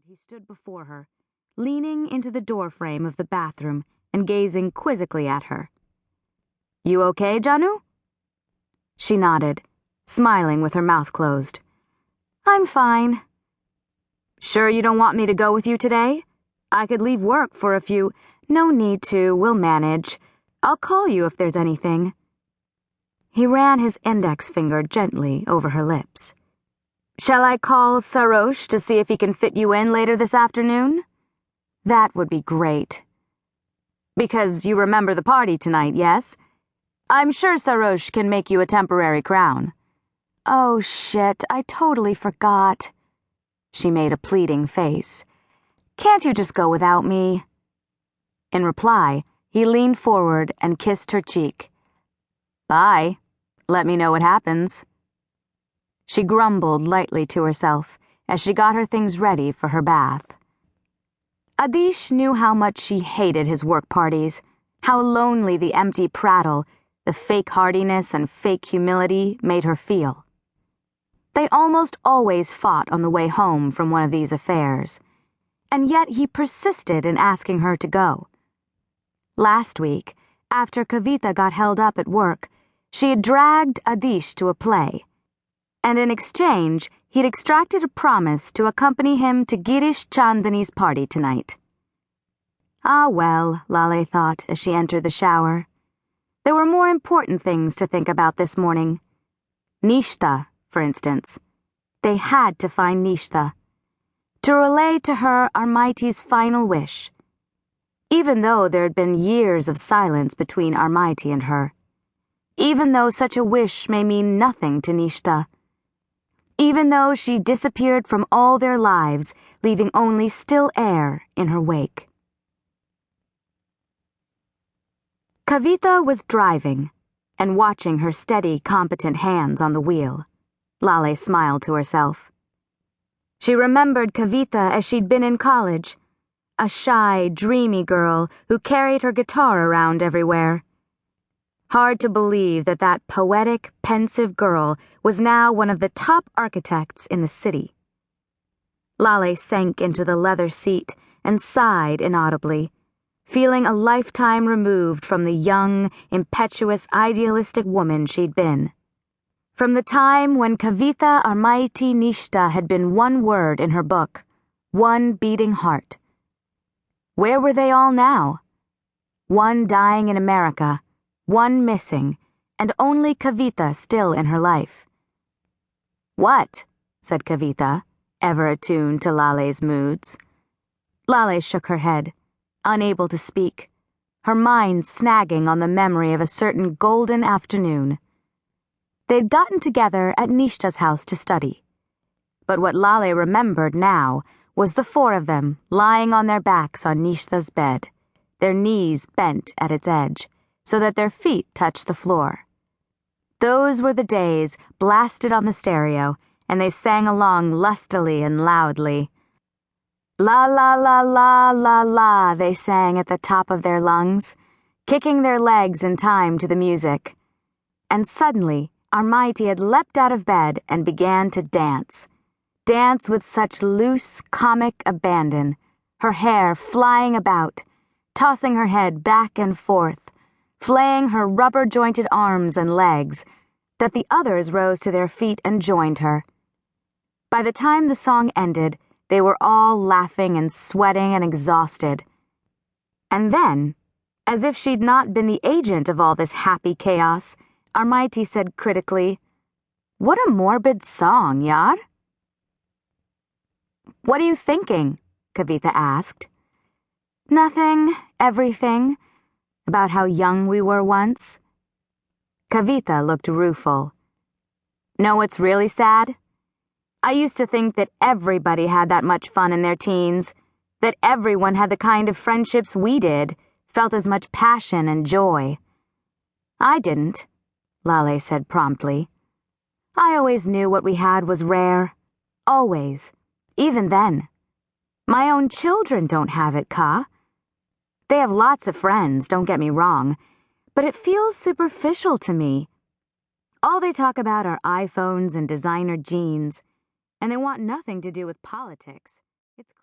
he stood before her, leaning into the doorframe of the bathroom and gazing quizzically at her. "You okay, Janu?" She nodded, smiling with her mouth closed. "I'm fine." "Sure you don't want me to go with you today? I could leave work for a few—" "No need to, we'll manage. I'll call you if there's anything." He ran his index finger gently over her lips. "Shall I call Sarosh to see if he can fit you in later this afternoon?" "That would be great." "Because you remember the party tonight, yes? I'm sure Sarosh can make you a temporary crown." "Oh, shit, I totally forgot." She made a pleading face. "Can't you just go without me?" In reply, he leaned forward and kissed her cheek. "Bye. Let me know what happens." She grumbled lightly to herself as she got her things ready for her bath. Adish knew how much she hated his work parties, how lonely the empty prattle, the fake hardiness and fake humility made her feel. They almost always fought on the way home from one of these affairs, and yet he persisted in asking her to go. Last week, after Kavita got held up at work, she had dragged Adish to a play, and in exchange, he'd extracted a promise to accompany him to Girish Chandani's party tonight. Ah well, Laleh thought as she entered the shower. There were more important things to think about this morning. Nishta, for instance. They had to find Nishta, to relay to her Armaiti's final wish. Even though there had been years of silence between Armaiti and her. Even though such a wish may mean nothing to Nishta. Even though she disappeared from all their lives, leaving only still air in her wake. Kavita was driving and watching her steady, competent hands on the wheel. Laleh smiled to herself. She remembered Kavita as she'd been in college, a shy, dreamy girl who carried her guitar around everywhere. Hard to believe that that poetic, pensive girl was now one of the top architects in the city. Laleh sank into the leather seat and sighed inaudibly, feeling a lifetime removed from the young, impetuous, idealistic woman she'd been. From the time when Kavita Armaiti Nishta had been one word in her book, one beating heart. Where were they all now? One dying in America, one missing, and only Kavita still in her life. "What?" said Kavita, ever attuned to Laleh's moods. Laleh shook her head, unable to speak, her mind snagging on the memory of a certain golden afternoon. They'd gotten together at Nishta's house to study. But what Laleh remembered now was the four of them lying on their backs on Nishta's bed, their knees bent at its edge, so that their feet touched the floor. Those were the days blasted on the stereo, and they sang along lustily and loudly. La la la la la la, they sang at the top of their lungs, kicking their legs in time to the music. And suddenly, Armaiti had leapt out of bed and began to dance. Dance with such loose, comic abandon, her hair flying about, tossing her head back and forth, flaying her rubber-jointed arms and legs, that the others rose to their feet and joined her. By the time the song ended, they were all laughing and sweating and exhausted. And then, as if she'd not been the agent of all this happy chaos, Armaiti said critically, "What a morbid song, Yar." "What are you thinking?" Kavita asked. "Nothing, everything. About how young we were once." Kavita looked rueful. "Know what's really sad? I used to think that everybody had that much fun in their teens, that everyone had the kind of friendships we did, felt as much passion and joy. I didn't," Laleh said promptly. "I always knew what we had was rare. Always. Even then. My own children don't have it, Ka. They have lots of friends, don't get me wrong, but it feels superficial to me. All they talk about are iPhones and designer jeans, and they want nothing to do with politics."